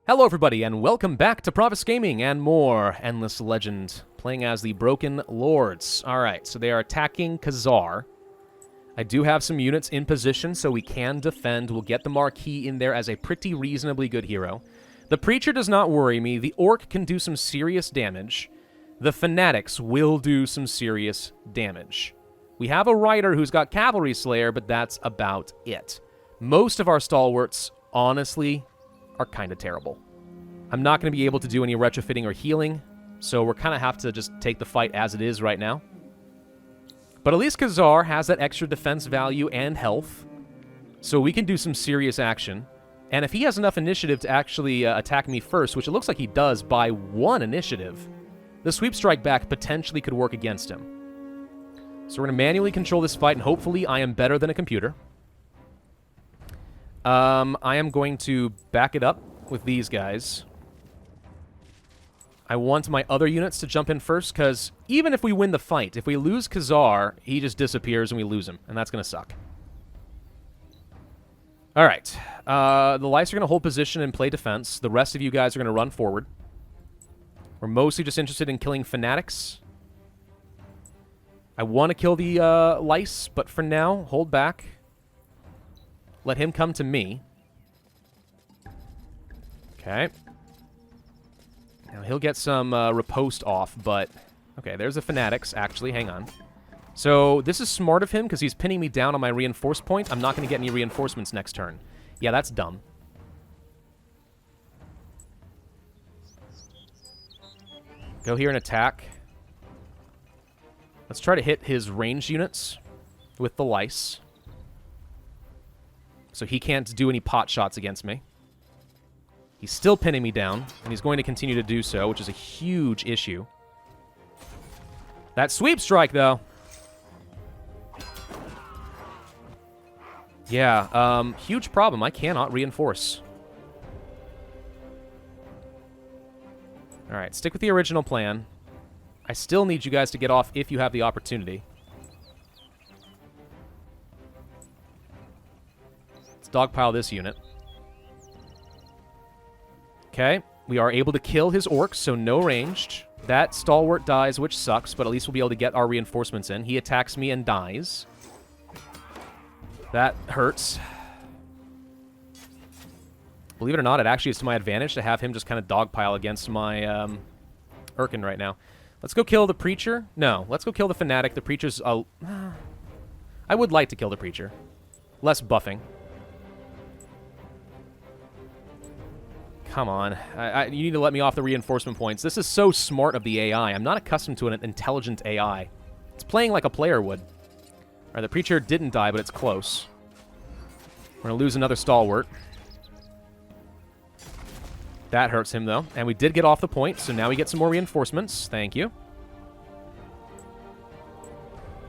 Hello everybody, and welcome back to Pravus Gaming and more Endless Legend, playing as the Broken Lords. Alright, so they are attacking Kazar. I do have some units in position, so we can defend. We'll get the Marquis in there as a pretty reasonably good hero. The Preacher does not worry me. The Orc can do some serious damage. The Fanatics will do some serious damage. We have a Rider who's got Cavalry Slayer, but that's about it. Most of our stalwarts, honestly, are kind of terrible. I'm not going to be able to do any retrofitting or healing, so we're kind of have to just take the fight as it is right now. But at least Kazar has that extra defense value and health, so we can do some serious action. And if he has enough initiative to actually attack me first, which it looks like he does by 1 initiative, the Sweep Strike Back potentially could work against him. So we're going to manually control this fight, and hopefully I am better than a computer. I am going to back it up with these guys. I want my other units to jump in first, because even if we win the fight, if we lose Kazar, he just disappears and we lose him, and that's going to suck. Alright, the Lice are going to hold position and play defense. The rest of you guys are going to run forward. We're mostly just interested in killing Fanatics. I want to kill the Lice, but for now, hold back. Let him come to me. Okay. Now, he'll get some riposte off, but... Okay, there's the Fanatics, actually. Hang on. So, this is smart of him, because he's pinning me down on my reinforce point. I'm not going to get any reinforcements next turn. Yeah, that's dumb. Go here and attack. Let's try to hit his ranged units with the Lice. So he can't do any pot shots against me. He's still pinning me down, and he's going to continue to do so, which is a huge issue. That sweep strike, though. Yeah, huge problem. I cannot reinforce. Alright, stick with the original plan. I still need you guys to get off if you have the opportunity. Let's dogpile this unit. Okay, we are able to kill his orcs, so no ranged. That stalwart dies, which sucks, but at least we'll be able to get our reinforcements in. He attacks me and dies. That hurts. Believe it or not, it actually is to my advantage to have him just kind of dogpile against my Urkin right now. Let's go kill the Preacher. No, let's go kill the Fanatic. The Preacher's... I would like to kill the Preacher. Less buffing. Come on. You need to let me off the reinforcement points. This is so smart of the AI. I'm not accustomed to an intelligent AI. It's playing like a player would. Alright, the Preacher didn't die, but it's close. We're going to lose another Stalwart. That hurts him, though. And we did get off the point, so now we get some more reinforcements. Thank you.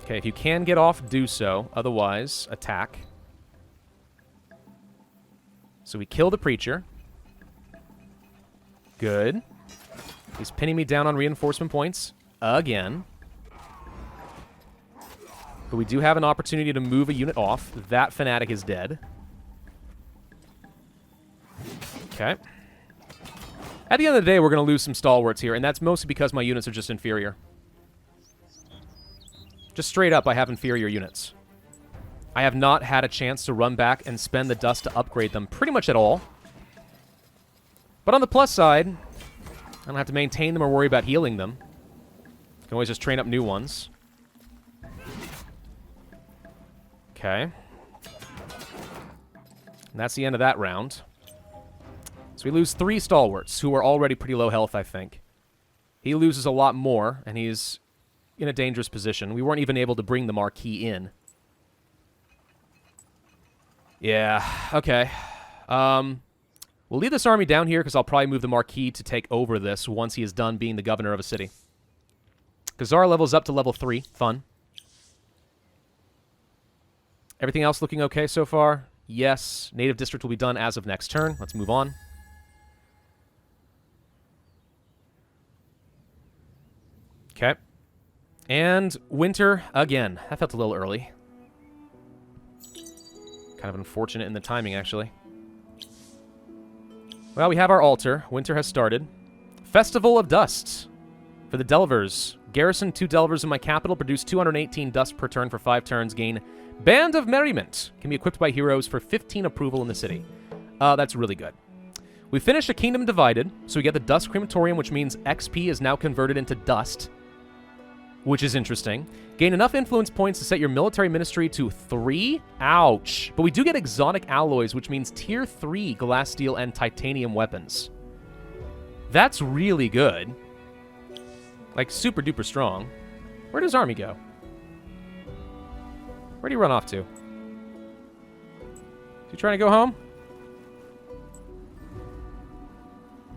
Okay, if you can get off, do so. Otherwise, attack. So we kill the Preacher. Good. He's pinning me down on reinforcement points again. But we do have an opportunity to move a unit off. That Fanatic is dead. Okay. At the end of the day, we're going to lose some stalwarts here, and that's mostly because my units are just inferior. Just straight up, I have inferior units. I have not had a chance to run back and spend the dust to upgrade them pretty much at all. But on the plus side, I don't have to maintain them or worry about healing them. I can always just train up new ones. Okay. And that's the end of that round. So we lose 3 stalwarts, who are already pretty low health, I think. He loses a lot more, and he's in a dangerous position. We weren't even able to bring the Marquis in. Yeah, okay. We'll leave this army down here, because I'll probably move the Marquis to take over this once he is done being the governor of a city. Kazar levels up to level 3. Fun. Everything else looking okay so far? Yes. Native District will be done as of next turn. Let's move on. Okay. And winter again. That felt a little early. Kind of unfortunate in the timing, actually. Well, we have our altar. Winter has started. Festival of Dust. For the Delvers. Garrison 2 Delvers in my capital. Produce 218 dust per turn for 5 turns. Gain Band of Merriment. Can be equipped by heroes for 15 approval in the city. That's really good. We finished a Kingdom Divided, so we get the Dust Crematorium, which means XP is now converted into dust, which is interesting. Gain enough influence points to set your military ministry to 3. Ouch. But we do get exotic alloys, which means tier 3 glass, steel, and titanium weapons. That's really good. Like, super duper strong. Where does army go? Where'd he run off to? Is he trying to go home?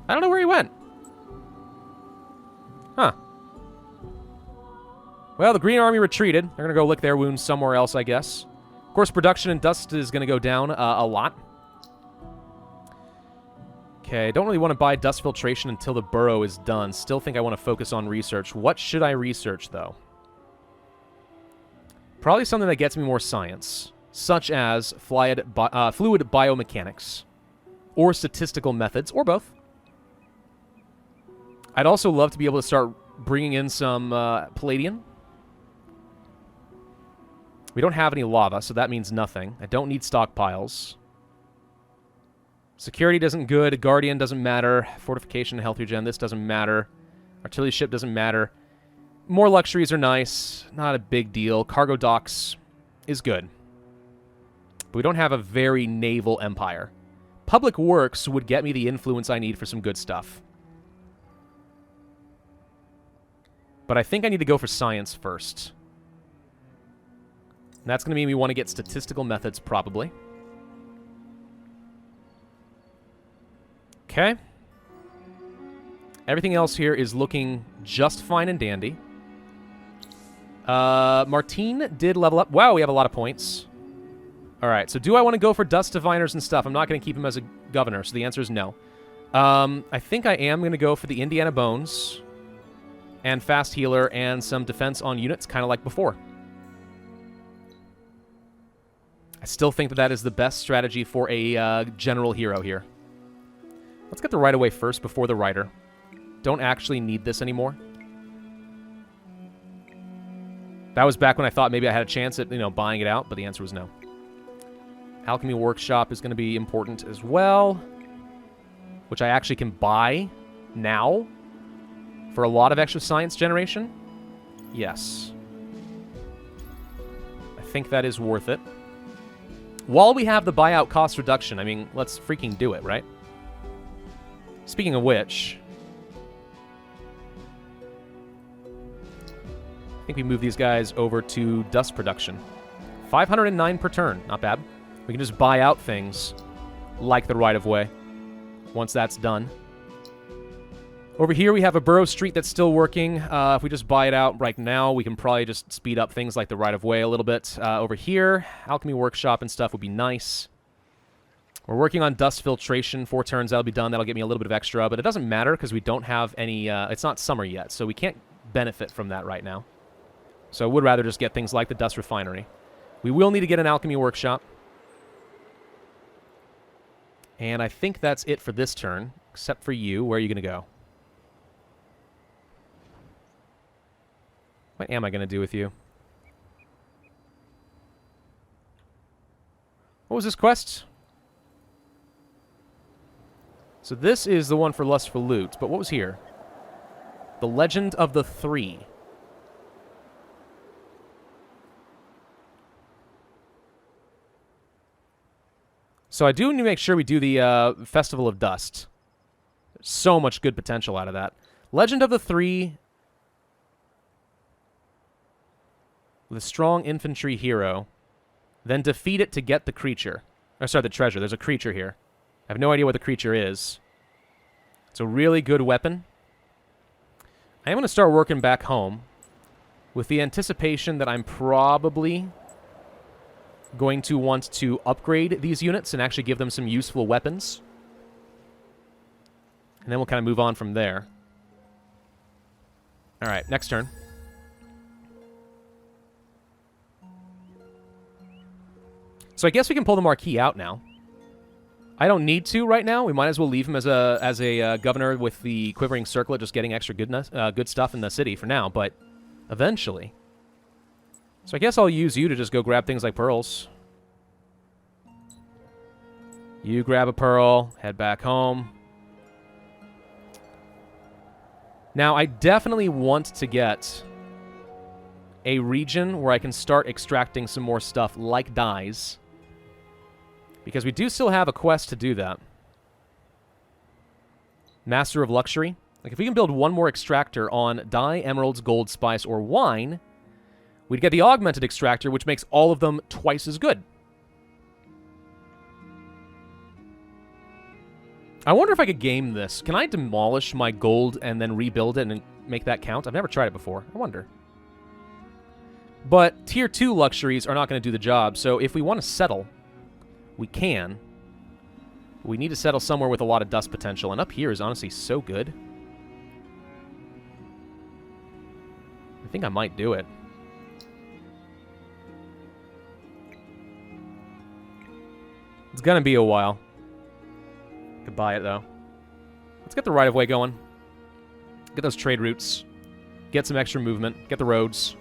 I don't know where he went. Huh. Well, the Green Army retreated. They're going to go lick their wounds somewhere else, I guess. Of course, production in dust is going to go down a lot. Okay, don't really want to buy dust filtration until the burrow is done. Still think I want to focus on research. What should I research, though? Probably something that gets me more science, such as fluid biomechanics, or statistical methods, or both. I'd also love to be able to start bringing in some palladium. We don't have any lava, so that means nothing. I don't need stockpiles. Security doesn't good. Guardian doesn't matter. Fortification, health regen, this doesn't matter. Artillery ship doesn't matter. More luxuries are nice. Not a big deal. Cargo docks is good. But we don't have a very naval empire. Public works would get me the influence I need for some good stuff. But I think I need to go for science first. And that's going to mean we want to get statistical methods, probably. Okay. Everything else here is looking just fine and dandy. Martine did level up. Wow, we have a lot of points. Alright, so do I want to go for Dust Diviners and stuff? I'm not going to keep him as a governor, so the answer is no. I think I am going to go for the Indiana Bones and Fast Healer and some defense on units, kind of like before. I still think that that is the best strategy for a general hero here. Let's get the right away first before the rider. Don't actually need this anymore. That was back when I thought maybe I had a chance at, buying it out, but the answer was no. Alchemy Workshop is going to be important as well, which I actually can buy now for a lot of extra science generation. Yes. I think that is worth it. While we have the buyout cost reduction, I mean, let's freaking do it, right? Speaking of which, I think we move these guys over to dust production. 509 per turn, not bad. We can just buy out things like the right-of-way once that's done. Over here, we have a Burrow Street that's still working. If we just buy it out right now, we can probably just speed up things like the right-of-way a little bit. Over here, Alchemy Workshop and stuff would be nice. We're working on dust filtration. 4 turns, that'll be done. That'll get me a little bit of extra, but it doesn't matter because we don't have any... it's not summer yet, so we can't benefit from that right now. So I would rather just get things like the dust refinery. We will need to get an alchemy workshop. And I think that's it for this turn, except for you. Where are you going to go? What am I going to do with you? What was this quest? So this is the one for Lust for Loot, but what was here? The Legend of the Three. So I do need to make sure we do the Festival of Dust. There's so much good potential out of that. Legend of the Three. With a strong infantry hero. Then defeat it to get the creature. Or sorry, the treasure. There's a creature here. I have no idea what the creature is. It's a really good weapon. I am going to start working back home with the anticipation that I'm probably going to want to upgrade these units and actually give them some useful weapons. And then we'll kind of move on from there. Alright, next turn. So I guess we can pull the marquee out now. I don't need to right now. We might as well leave him as a governor with the quivering circlet, just getting extra good stuff in the city for now, but eventually. So I guess I'll use you to just go grab things like pearls. You grab a pearl, head back home. Now, I definitely want to get a region where I can start extracting some more stuff like dyes. Because we do still have a quest to do that. Master of Luxury. Like, if we can build one more extractor on dye, emeralds, gold, spice, or wine, we'd get the augmented extractor, which makes all of them twice as good. I wonder if I could game this. Can I demolish my gold and then rebuild it and make that count? I've never tried it before. I wonder. But Tier 2 luxuries are not going to do the job, so if we want to settle, we can. We need to settle somewhere with a lot of dust potential, and up here is honestly so good. I think I might do it. It's going to be a while. Could buy it, though. Let's get the right-of-way going. Get those trade routes. Get some extra movement. Get the roads.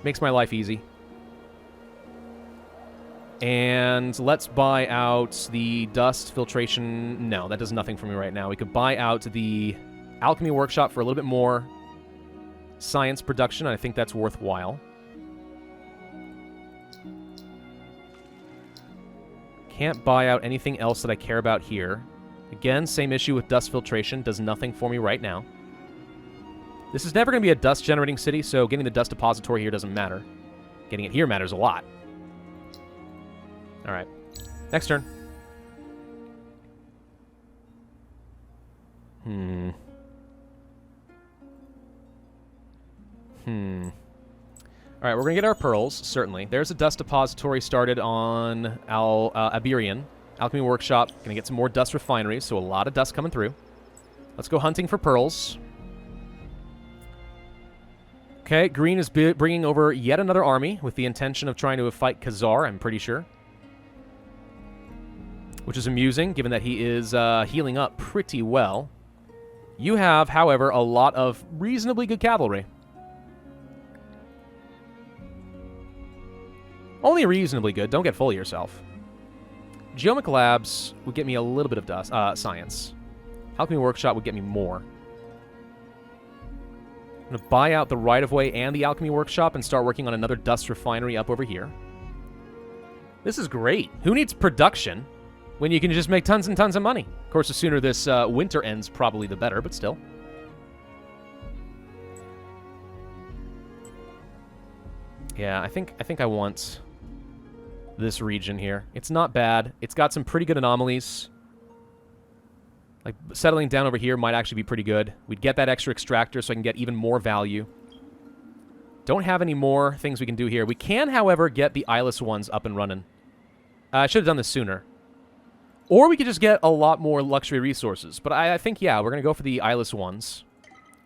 Makes my life easy. And let's buy out the dust filtration. No, that does nothing for me right now. We could buy out the alchemy workshop for a little bit more science production. I think that's worthwhile. Can't buy out anything else that I care about here. Again, same issue with dust filtration. Does nothing for me right now. This is never going to be a dust-generating city, so getting the dust depository here doesn't matter. Getting it here matters a lot. Alright. Next turn. Alright, we're going to get our pearls, certainly. There's a dust depository started on Iberian. Alchemy Workshop. Going to get some more dust refineries, so a lot of dust coming through. Let's go hunting for pearls. Okay, Green is bringing over yet another army with the intention of trying to fight Kazar, I'm pretty sure. Which is amusing, given that he is healing up pretty well. You have, however, a lot of reasonably good cavalry. Only reasonably good. Don't get full of yourself. Geomic Labs would get me a little bit of dust, science. Alchemy Workshop would get me more. I'm going to buy out the right-of-way and the Alchemy Workshop and start working on another dust refinery up over here. This is great. Who needs production when you can just make tons and tons of money? Of course, the sooner this winter ends, probably the better, but still. Yeah, I think I want this region here. It's not bad. It's got some pretty good anomalies. Like, settling down over here might actually be pretty good. We'd get that extra extractor so I can get even more value. Don't have any more things we can do here. We can, however, get the eyeless ones up and running. I should have done this sooner. Or we could just get a lot more luxury resources. But I think, yeah, we're going to go for the eyeless ones.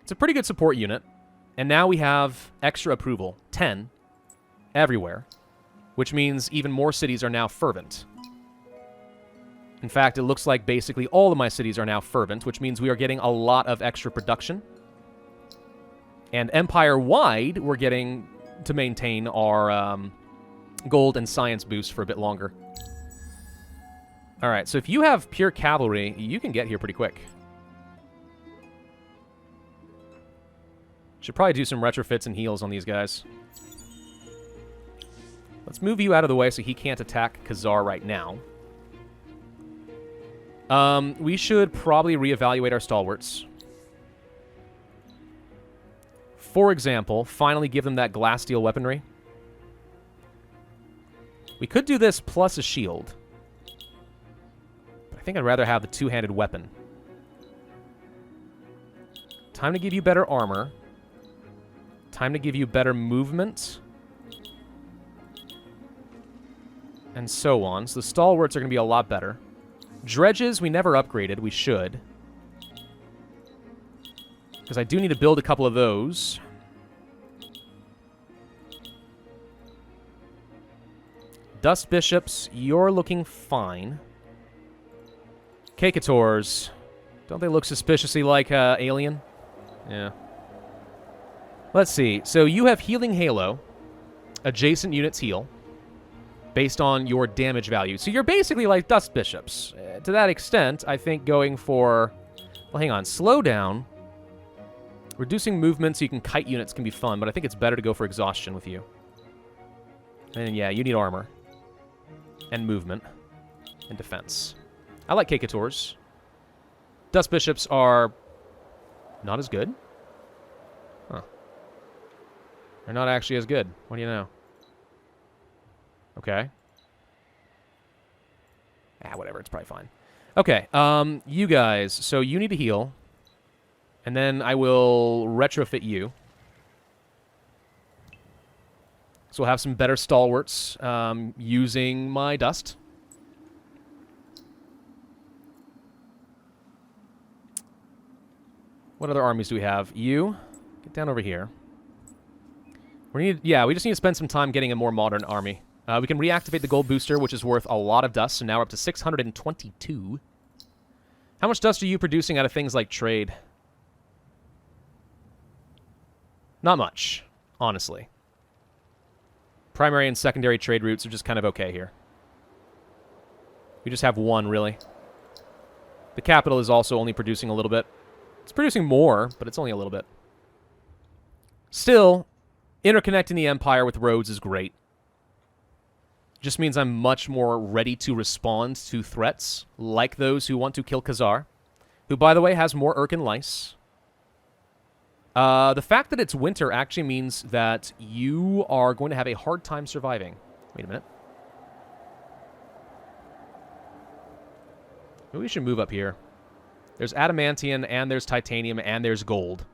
It's a pretty good support unit. And now we have extra approval. 10. Everywhere. Which means even more cities are now fervent. In fact, it looks like basically all of my cities are now fervent, which means we are getting a lot of extra production. And empire-wide, we're getting to maintain our gold and science boost for a bit longer. Alright, so if you have pure cavalry, you can get here pretty quick. Should probably do some retrofits and heals on these guys. Let's move you out of the way so he can't attack Kazar right now. We should probably reevaluate our stalwarts. For example, finally give them that glass steel weaponry. We could do this plus a shield. But I think I'd rather have the two-handed weapon. Time to give you better armor. Time to give you better movement. And so on. So the stalwarts are going to be a lot better. Dredges, we never upgraded. We should. Because I do need to build a couple of those. Dust bishops, you're looking fine. Kekators. Don't they look suspiciously like alien? Yeah. Let's see. So you have Healing Halo. Adjacent units heal. Based on your damage value. So you're basically like Dust Bishops. To that extent, I think going for... Well, hang on. Slow down. Reducing movement so you can kite units can be fun, but I think it's better to go for exhaustion with you. And yeah, you need armor. And movement. And defense. I like Kekators. Dust Bishops are not as good. Huh. They're not actually as good. What do you know? Okay. Whatever. It's probably fine. Okay. You guys. So you need to heal. And then I will retrofit you. So we'll have some better stalwarts using my dust. What other armies do we have? You. Get down over here. We just need to spend some time getting a more modern army. We can reactivate the gold booster, which is worth a lot of dust, so now we're up to 622. How much dust are you producing out of things like trade? Not much, honestly. Primary and secondary trade routes are just kind of okay here. We just have one, really. The capital is also only producing a little bit. It's producing more, but it's only a little bit. Still, interconnecting the Empire with roads is great. Just means I'm much more ready to respond to threats, like those who want to kill Kazar, who, by the way, has more Urkin lice. The fact that it's winter actually means that you are going to have a hard time surviving. Wait a minute. Maybe we should move up here. There's adamantium, and there's titanium, and there's gold.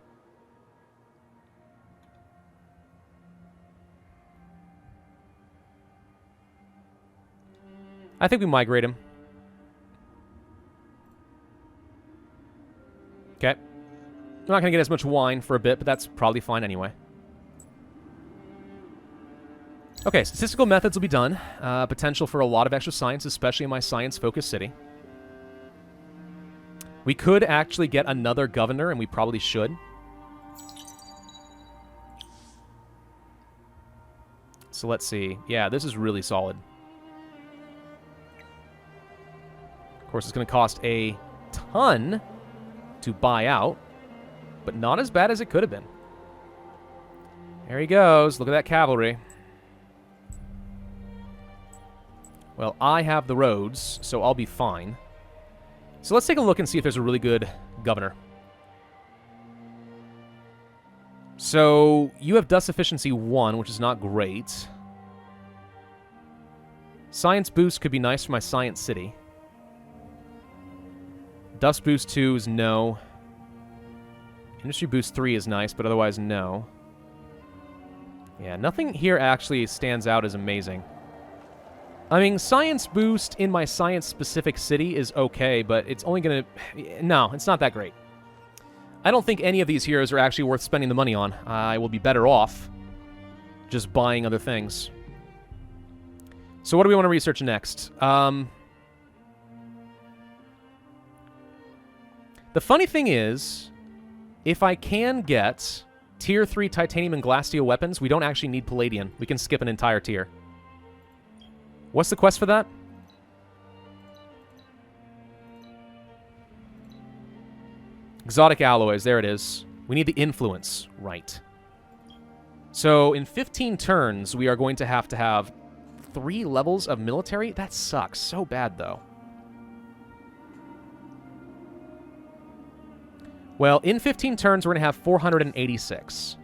I think we migrate him. Okay. I'm not going to get as much wine for a bit, but that's probably fine anyway. Okay, statistical methods will be done. Potential for a lot of extra science, especially in my science-focused city. We could actually get another governor, and we probably should. So let's see. Yeah, this is really solid. Of course, it's going to cost a ton to buy out, but not as bad as it could have been. There he goes. Look at that cavalry. Well, I have the roads, so I'll be fine. So let's take a look and see if there's a really good governor. So you have dust efficiency 1, which is not great. Science boost could be nice for my science city. Dust boost 2 is no. Industry boost 3 is nice, but otherwise no. Yeah, nothing here actually stands out as amazing. I mean, science boost in my science-specific city is okay, but it's only going to... No, it's not that great. I don't think any of these heroes are actually worth spending the money on. I will be better off just buying other things. So what do we want to research next? The funny thing is, if I can get Tier 3 titanium and glass steel weapons, we don't actually need palladium. We can skip an entire tier. What's the quest for that? Exotic alloys, there it is. We need the influence, right. So in 15 turns, we are going to have 3 levels of military? That sucks so bad, though. Well, in 15 turns, we're going to have 486.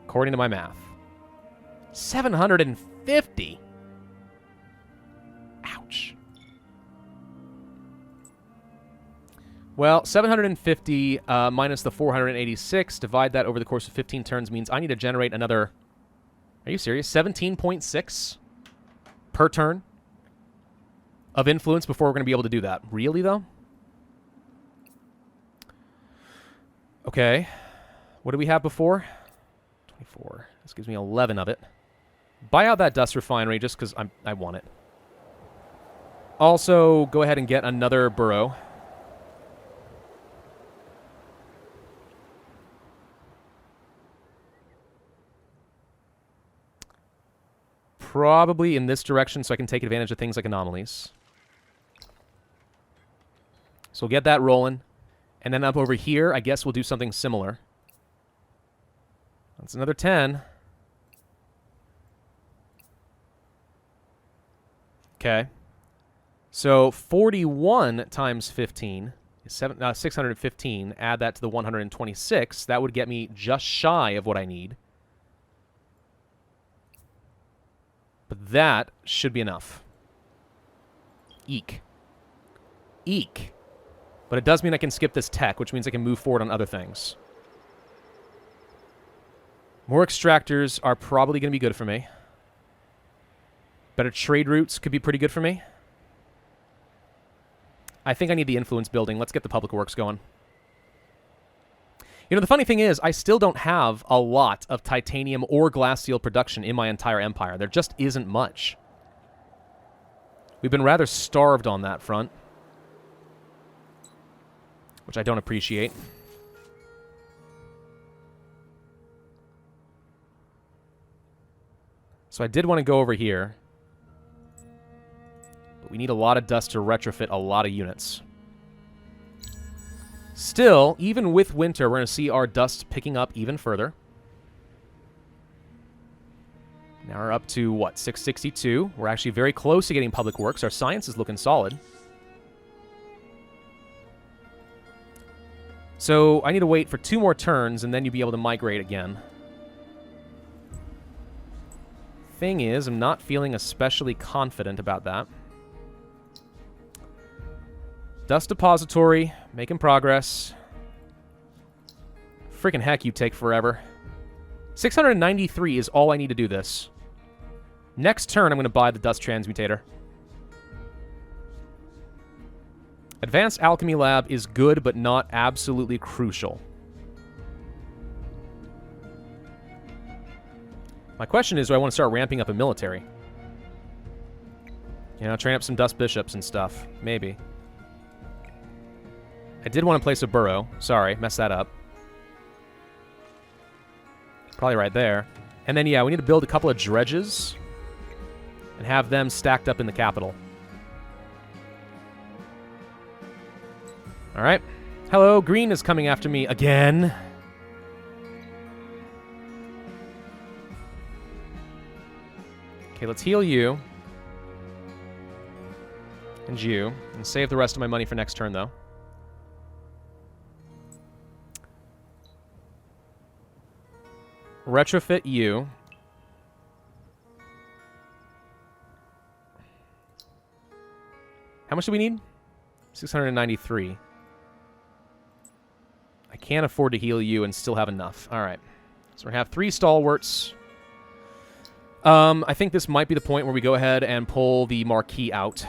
According to my math. 750? Ouch. Well, 750 minus the 486, divide that over the course of 15 turns means I need to generate another... Are you serious? 17.6 per turn of influence before we're going to be able to do that. Really, though? Okay. What do we have before? 24. This gives me 11 of it. Buy out that dust refinery just because I want it. Also, go ahead and get another burrow. Probably in this direction so I can take advantage of things like anomalies. So we'll get that rolling. And then up over here, I guess we'll do something similar. That's another 10. Okay. So 41 times 15 is 615. Add that to the 126. That would get me just shy of what I need. But that should be enough. Eek. Eek. But it does mean I can skip this tech, which means I can move forward on other things. More extractors are probably going to be good for me. Better trade routes could be pretty good for me. I think I need the influence building. Let's get the public works going. You know, the funny thing is, I still don't have a lot of titanium or glass steel production in my entire empire. There just isn't much. We've been rather starved on that front, which I don't appreciate. So I did want to go over here. But we need a lot of dust to retrofit a lot of units. Still, even with winter, we're going to see our dust picking up even further. Now we're up to, what, 662. We're actually very close to getting public works. Our science is looking solid. So I need to wait for 2 more turns, and then you'll be able to migrate again. Thing is, I'm not feeling especially confident about that. Dust depository, making progress. Freaking heck, you take forever. 693 is all I need to do this. Next turn, I'm going to buy the dust transmutator. Advanced Alchemy Lab is good, but not absolutely crucial. My question is, do I want to start ramping up a military? You know, train up some dust bishops and stuff. Maybe. I did want to place a burrow. Sorry, messed that up. Probably right there. And then, yeah, we need to build a couple of dredges and have them stacked up in the capital. All right. Hello, green is coming after me again. Okay, let's heal you. And you. And save the rest of my money for next turn, though. Retrofit you. How much do we need? 693. I can't afford to heal you and still have enough. All right. So we're going to have 3 stalwarts. I think this might be the point where we go ahead and pull the marquee out.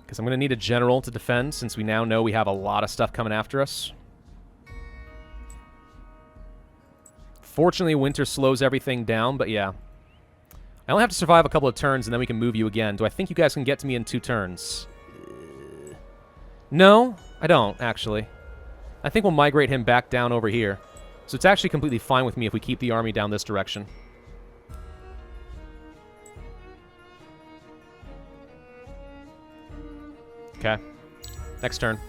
Because I'm going to need a general to defend, since we now know we have a lot of stuff coming after us. Fortunately, winter slows everything down, but yeah. I only have to survive a couple of turns, and then we can move you again. Do I think you guys can get to me in 2 turns? No, I don't, actually. I think we'll migrate him back down over here. So it's actually completely fine with me if we keep the army down this direction. Okay. Next turn.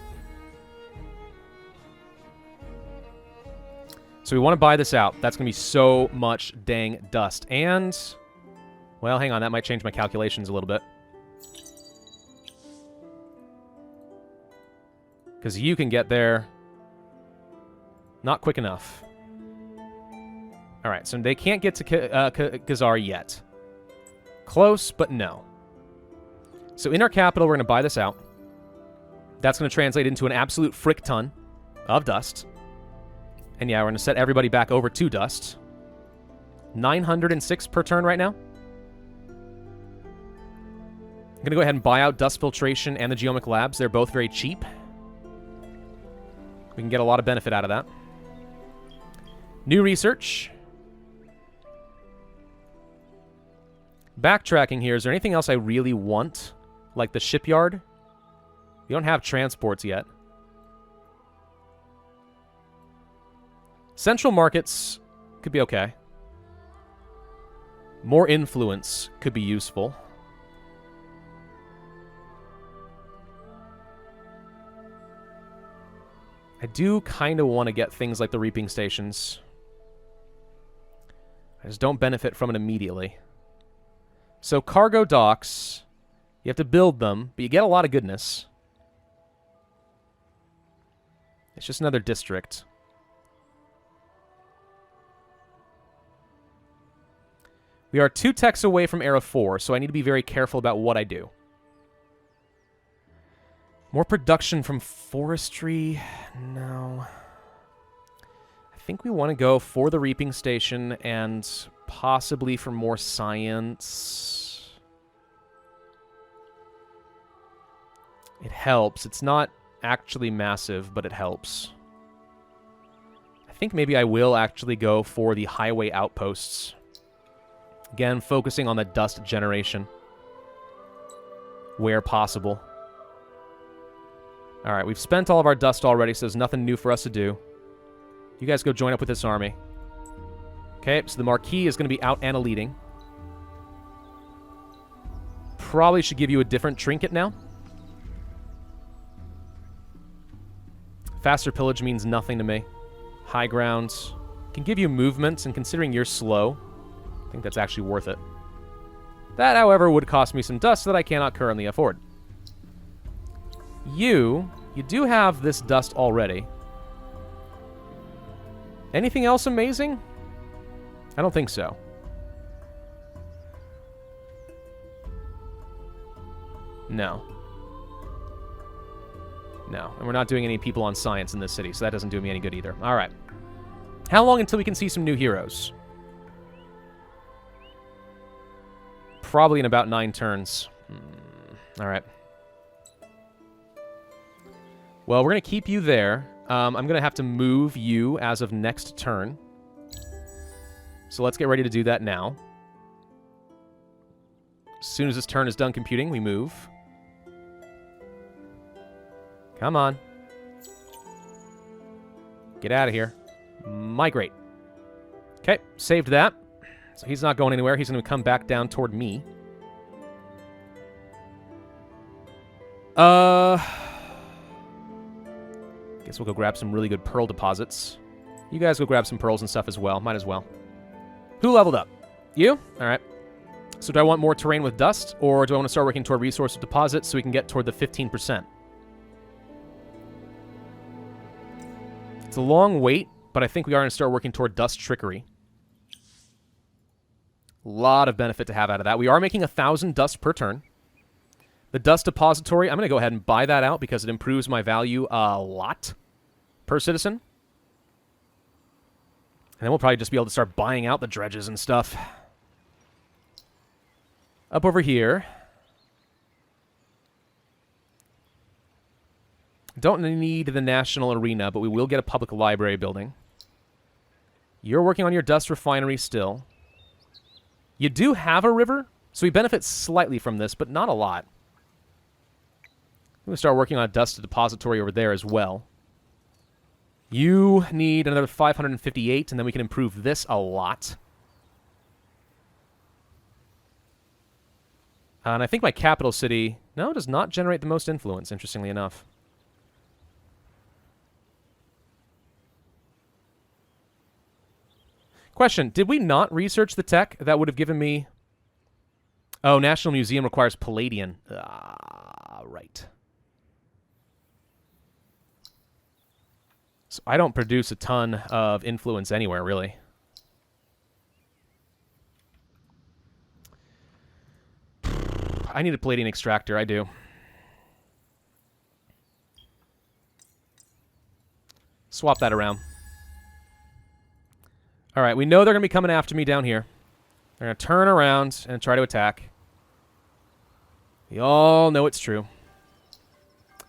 So we want to buy this out. That's going to be so much dang dust. And, well, hang on. That might change my calculations a little bit. Because you can get there not quick enough. All right, so they can't get to Kazar yet. Close, but no. So in our capital, we're going to buy this out. That's going to translate into an absolute frick ton of dust. And yeah, we're going to set everybody back over to dust. 906 per turn right now. I'm going to go ahead and buy out dust filtration and the geomic labs. They're both very cheap. We can get a lot of benefit out of that. New research. backtracking here, is there anything else I really want? Like the shipyard? We don't have transports yet. Central markets could be okay. More influence could be useful. I do kind of want to get things like the reaping stations. I just don't benefit from it immediately. So cargo docks, you have to build them, but you get a lot of goodness. It's just another district. We are 2 techs away from Era 4, so I need to be very careful about what I do. More production from forestry? No. I think we want to go for the reaping station and possibly for more science. It helps. It's not actually massive, but it helps. I think maybe I will actually go for the highway outposts. Again, focusing on the dust generation where possible. Alright, we've spent all of our dust already, so there's nothing new for us to do. You guys go join up with this army. Okay, so the Marquis is going to be out and leading. Probably should give you a different trinket now. Faster pillage means nothing to me. High grounds can give you movement, and considering you're slow, I think that's actually worth it. That, however, would cost me some dust that I cannot currently afford. You do have this dust already. Anything else amazing? I don't think so. No. No. And we're not doing any people on science in this city, so that doesn't do me any good either. Alright. How long until we can see some new heroes? Probably in about 9 turns. Alright. Well, we're going to keep you there. I'm going to have to move you as of next turn. So let's get ready to do that now. As soon as this turn is done computing, we move. Come on. Get out of here. Migrate. Okay, saved that. So he's not going anywhere. He's going to come back down toward me. Guess we'll go grab some really good pearl deposits. You guys go grab some pearls and stuff as well. Might as well. Who leveled up? You? Alright. So do I want more terrain with dust, or do I want to start working toward resource deposits so we can get toward the 15%? It's a long wait, but I think we are going to start working toward dust trickery. A lot of benefit to have out of that. We are making 1,000 dust per turn. The dust depository, I'm going to go ahead and buy that out because it improves my value a lot per citizen. And then we'll probably just be able to start buying out the dredges and stuff. Up over here. Don't need the National Arena, but we will get a public library building. You're working on your dust refinery still. You do have a river, so we benefit slightly from this, but not a lot. I'm going to start working on a dust depository over there as well. You need another 558, and then we can improve this a lot. And I think my capital city, no, does not generate the most influence, interestingly enough. Question, did we not research the tech that would have given me... Oh, National Museum requires Palladian. Right. So I don't produce a ton of influence anywhere, really. I need a Palladian extractor, I do. Swap that around. Alright, we know they're going to be coming after me down here. They're going to turn around and try to attack. We all know it's true.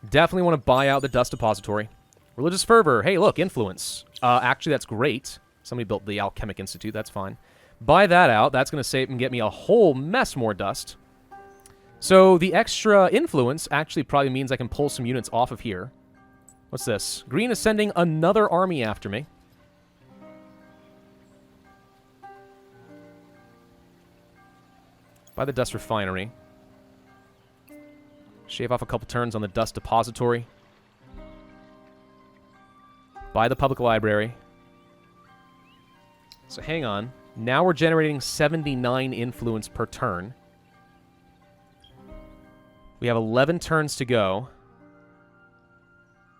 Definitely want to buy out the dust depository. Religious fervor. Hey, look, influence. Actually, that's great. Somebody built the Alchemic Institute. That's fine. Buy that out. That's going to save and get me a whole mess more dust. So the extra influence actually probably means I can pull some units off of here. What's this? Green is sending another army after me. Buy the dust refinery. Shave off a couple turns on the dust depository. Buy the public library. So hang on. Now we're generating 79 influence per turn. We have 11 turns to go.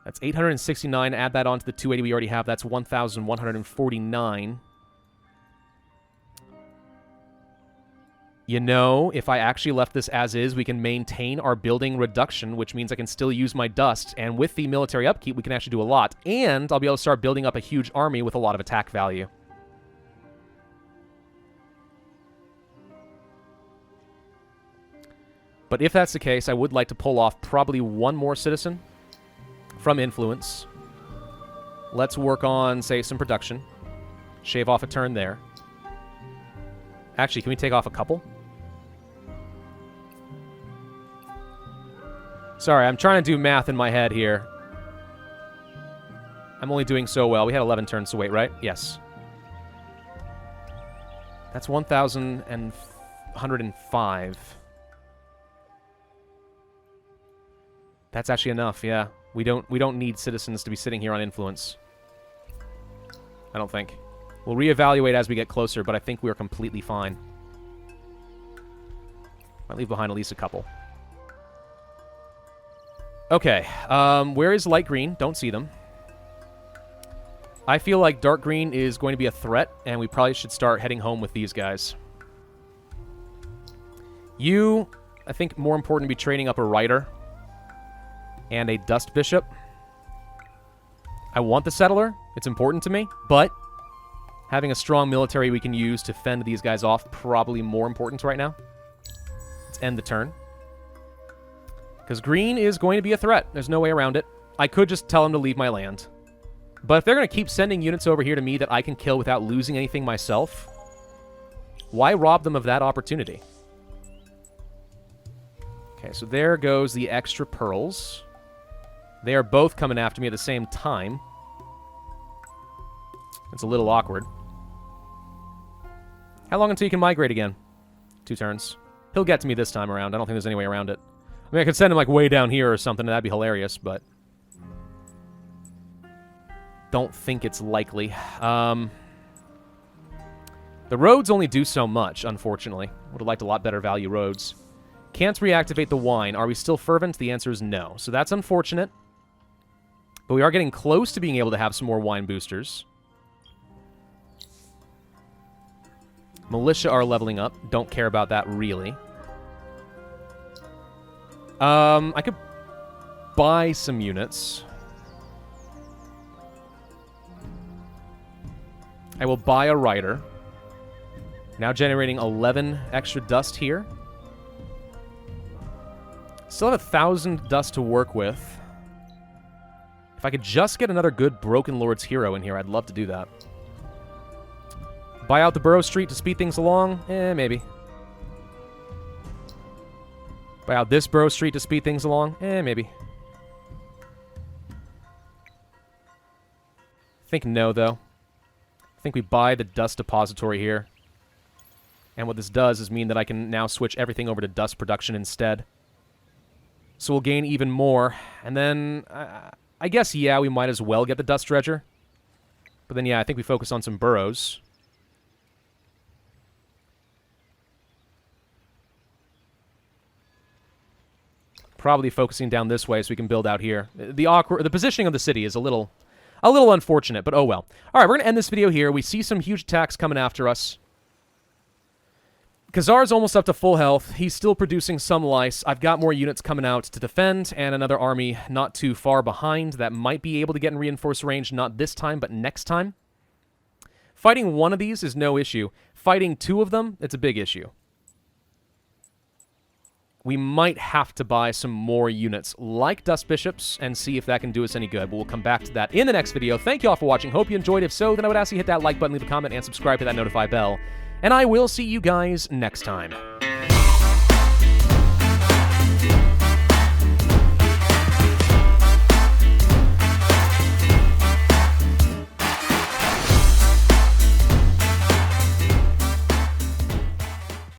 That's 869. Add that on to the 280 we already have. That's 1,149. You know, if I actually left this as is, we can maintain our building reduction, which means I can still use my dust. And with the military upkeep, we can actually do a lot. And I'll be able to start building up a huge army with a lot of attack value. But if that's the case, I would like to pull off probably one more citizen from influence. Let's work on, say, some production. Shave off a turn there. Actually, can we take off a couple? Sorry, I'm trying to do math in my head here. I'm only doing so well. We had 11 turns to wait, right? Yes. That's 1,105. That's actually enough, yeah. We don't need citizens to be sitting here on influence. I don't think. We'll reevaluate as we get closer, but I think we're completely fine. Might leave behind at least a couple. Okay, where is light green? Don't see them. I feel like dark green is going to be a threat, and we probably should start heading home with these guys. You, I think, more important to be training up a rider and a dust bishop. I want the settler. It's important to me, but having a strong military we can use to fend these guys off probably more important right now. Let's end the turn. Because green is going to be a threat. There's no way around it. I could just tell them to leave my land. But if they're going to keep sending units over here to me that I can kill without losing anything myself, why rob them of that opportunity? Okay, so there goes the extra pearls. They are both coming after me at the same time. It's a little awkward. How long until you can migrate again? 2 turns. He'll get to me this time around. I don't think there's any way around it. I mean, I could send him, like, way down here or something, and that'd be hilarious, but don't think it's likely. The roads only do so much, unfortunately. Would have liked a lot better value roads. Can't reactivate the wine. Are we still fervent? The answer is no. So that's unfortunate. But we are getting close to being able to have some more wine boosters. Militia are leveling up. Don't care about that, really. I could buy some units. I will buy a rider. Now generating 11 extra dust here. Still have 1,000 dust to work with. If I could just get another good Broken Lord's hero in here, I'd love to do that. Buy out the Borough Street to speed things along? Maybe. Buy out this Borough Street to speed things along? Maybe. I think no, though. I think we buy the dust depository here. And what this does is mean that I can now switch everything over to dust production instead. So we'll gain even more. And then, I guess, yeah, we might as well get the dust dredger. But then, yeah, I think we focus on some burrows. Probably focusing down this way so we can build out here. The positioning of the city is a little unfortunate, but oh well. All right, we're going to end this video here. We see some huge attacks coming after us. Kazar's almost up to full health. He's still producing some lice. I've got more units coming out to defend, and another army not too far behind that might be able to get in reinforced range, not this time, but next time. Fighting one of these is no issue. Fighting 2 of them, it's a big issue. We might have to buy some more units like Dust Bishops and see if that can do us any good. But we'll come back to that in the next video. Thank you all for watching. Hope you enjoyed. If so, then I would ask you to hit that like button, leave a comment, and subscribe to that notify bell. and I will see you guys next time.